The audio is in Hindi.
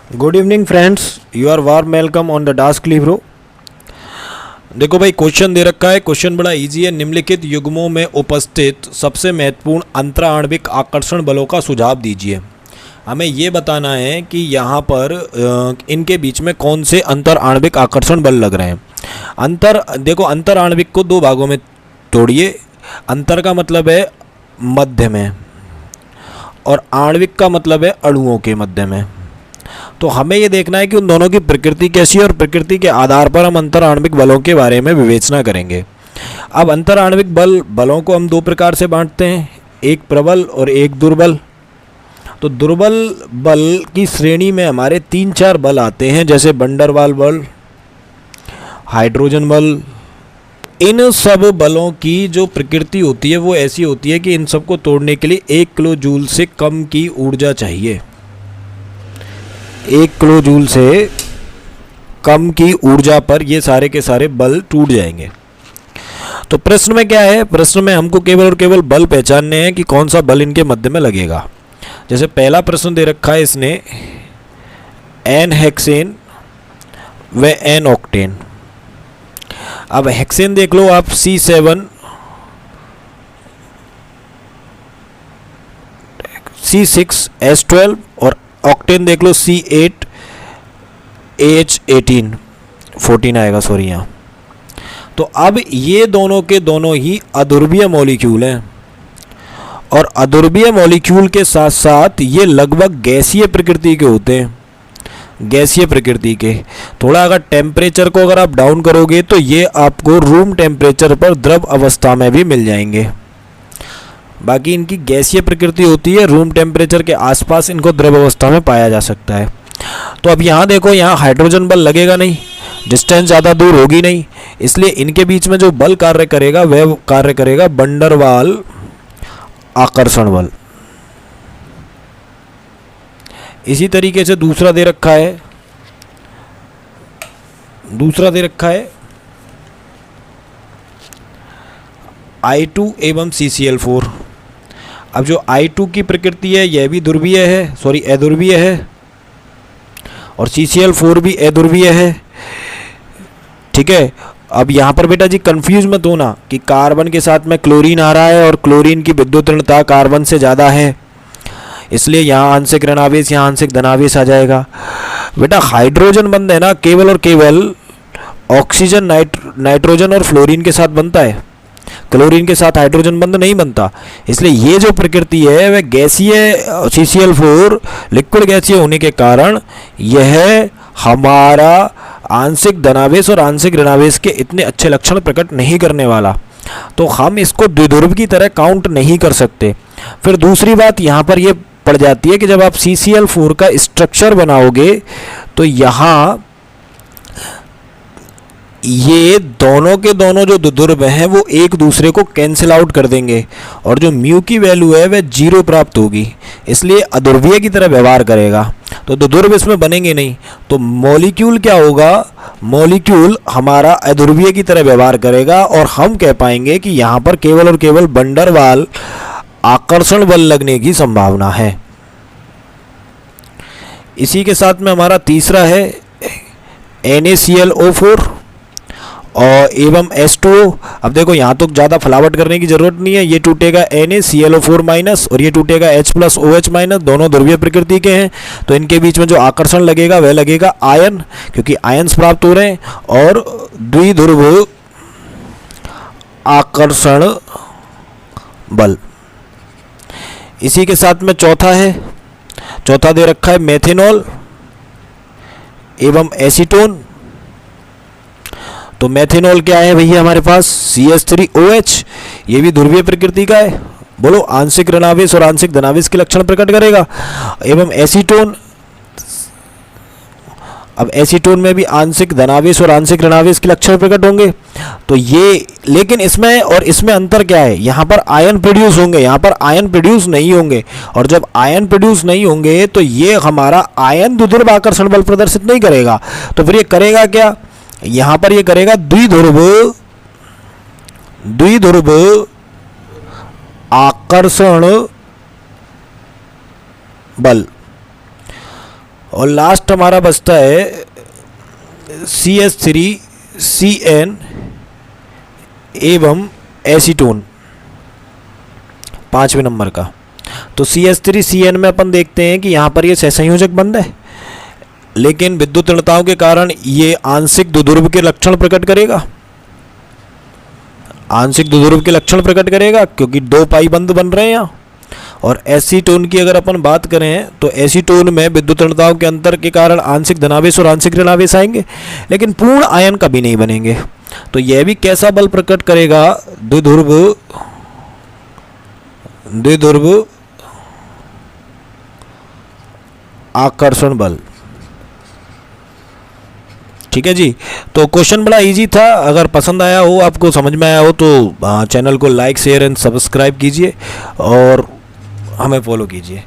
Good evening friends, you are warm welcome on the Dask Libro. देखो भाई, क्वेश्चन दे रखा है। क्वेश्चन बड़ा इजी है। निम्नलिखित युग्मों में उपस्थित सबसे महत्वपूर्ण अंतराण्विक आकर्षण बलों का सुझाव दीजिए। हमें ये बताना है कि यहाँ पर इनके बीच में कौन से अंतराण्विक आकर्षण बल लग रहे हैं। देखो, अंतराण्विक को दो भागों में तोड़िए। अंतर का मतलब है मध्य में और आणविक का मतलब है अणुओं के मध्य में। तो हमें ये देखना है कि उन दोनों की प्रकृति कैसी है और प्रकृति के आधार पर हम अंतराण्विक बलों के बारे में विवेचना करेंगे। अब अंतराण्विक बलों को हम दो प्रकार से बांटते हैं, एक प्रबल और एक दुर्बल। तो दुर्बल बल की श्रेणी में हमारे 3-4 बल आते हैं, जैसे वंडरवाल बल, हाइड्रोजन बल। इन सब बलों की जो प्रकृति होती है वो ऐसी होती है कि इन सबको तोड़ने के लिए 1 किलो जूल से कम की ऊर्जा चाहिए। 1 किलो जूल से कम की ऊर्जा पर ये सारे के सारे बल टूट जाएंगे। तो प्रश्न में क्या है? प्रश्न में हमको केवल और केवल बल पहचानने हैं कि कौन सा बल इनके मध्य में लगेगा। जैसे पहला प्रश्न दे रखा है इसने, एन हेक्सेन व एन ऑक्टेन। अब हेक्सेन देख लो आप, C7 C6H12 और ऑक्टेन देख लो C8 AH18 14 आएगा, सॉरी यहाँ। तो अब ये दोनों के दोनों ही अध्रुवीय मॉलिक्यूल हैं और अध्रुवीय मॉलिक्यूल के साथ साथ ये लगभग गैसीय प्रकृति के होते हैं। गैसीय प्रकृति के थोड़ा अगर टेम्परेचर को अगर आप डाउन करोगे तो ये आपको रूम टेम्परेचर पर द्रव अवस्था में भी मिल जाएंगे। बाकी इनकी गैसीय प्रकृति होती है, रूम टेम्परेचर के आसपास इनको द्रव अवस्था में पाया जा सकता है। तो अब यहाँ देखो, यहाँ हाइड्रोजन बल लगेगा नहीं, डिस्टेंस ज़्यादा दूर होगी नहीं, इसलिए इनके बीच में जो बल कार्य करेगा वह कार्य करेगा वंडरवाल आकर्षण बल। इसी तरीके से दूसरा दे रखा है I2 एवं CCl4। अब जो I2 की प्रकृति है यह भी ध्रुवीय है, सॉरी अध्रुवीय है, और CCl4 भी अध्रुवीय है। ठीक है। अब यहाँ पर बेटा जी कंफ्यूज मत होना कि कार्बन के साथ में क्लोरीन आ रहा है और क्लोरीन की विद्युत ऋणता कार्बन से ज़्यादा है, इसलिए यहाँ आंशिक ऋणावेश, यहाँ आंशिक धनावेश आ जाएगा। बेटा हाइड्रोजन बंध है ना, केवल और केवल ऑक्सीजन, नाइट्रोजन और फ्लोरीन के साथ बनता है, क्लोरीन के साथ हाइड्रोजन बंध नहीं बनता। इसलिए ये जो प्रकृति है वह गैसीय, CCl4 लिक्विड गैसीय होने के कारण यह हमारा आंशिक धनावेश और आंशिक ऋणावेश के इतने अच्छे लक्षण प्रकट नहीं करने वाला, तो हम इसको द्विध्रुव की तरह काउंट नहीं कर सकते। फिर दूसरी बात यहाँ पर यह पड़ जाती है कि जब आप CCl4 का स्ट्रक्चर बनाओगे तो यहाँ ये दोनों के दोनों जो द्विध्रुव हैं वो एक दूसरे को कैंसिल आउट कर देंगे और जो म्यू की वैल्यू है वह 0 प्राप्त होगी, इसलिए अध्रुवीय की तरह व्यवहार करेगा। तो द्विध्रुव इसमें बनेंगे नहीं, तो मॉलिक्यूल क्या होगा? मॉलिक्यूल हमारा अध्रुवीय की तरह व्यवहार करेगा और हम कह पाएंगे कि यहाँ पर केवल और केवल वंडरवाल आकर्षण बल लगने की संभावना है। इसी के साथ में हमारा तीसरा है NaClO4 और एवं H2O। अब देखो यहाँ तो ज़्यादा फलावट करने की जरूरत नहीं है, ये टूटेगा NaClO4 माइनस और ये टूटेगा H+OH माइनस, दोनों ध्रुवीय प्रकृति के हैं। तो इनके बीच में जो आकर्षण लगेगा वह लगेगा आयन, क्योंकि आयन्स प्राप्त हो रहे हैं, और द्विध्रुव आकर्षण बल। इसी के साथ में चौथा दे रखा है मेथेनॉल एवं एसीटोन। तो मेथेनॉल क्या है भैया हमारे पास? CH3OH, ये भी ध्रुवीय प्रकृति का है। बोलो, आंशिक ऋणावेश और आंशिक धनावेश के लक्षण प्रकट करेगा। एवं एसीटोन, अब एसीटोन में भी आंशिक धनावेश और आंशिक ऋणावेश के लक्षण प्रकट होंगे। तो ये, लेकिन इसमें और इसमें अंतर क्या है? यहाँ पर आयन प्रोड्यूस होंगे, यहाँ पर आयन प्रोड्यूस नहीं होंगे, और जब आयन प्रोड्यूस नहीं होंगे तो ये हमारा आयन द्विध्रुव आकर्षण बल प्रदर्शित नहीं करेगा। तो फिर ये करेगा क्या? यहाँ पर ये करेगा द्विध्रुव आकर्षण बल। और लास्ट हमारा बचता है CH3CN एवं एसीटोन 5वें नंबर का। तो CH3CN में अपन देखते हैं कि यहाँ पर ये सहसंयोजक बंध है, लेकिन विद्युत ऋणताओं के कारण ये आंशिक द्विध्रुव के लक्षण प्रकट करेगा, आंशिक द्विध्रुव के लक्षण प्रकट करेगा क्योंकि 2 पाई बंध बन रहे हैं यहाँ। और एसीटोन की अगर अपन बात करें तो एसीटोन में विद्युत ऋणताओं के अंतर के कारण आंशिक धनावेश और आंशिक ऋणावेश आएंगे, लेकिन पूर्ण आयन कभी नहीं बनेंगे। तो यह भी कैसा बल प्रकट करेगा, द्विध्रुव आकर्षण बल। ठीक है जी। तो क्वेश्चन बड़ा इजी था। अगर पसंद आया हो, आपको समझ में आया हो तो चैनल को लाइक शेयर एंड सब्सक्राइब कीजिए और हमें फॉलो कीजिए।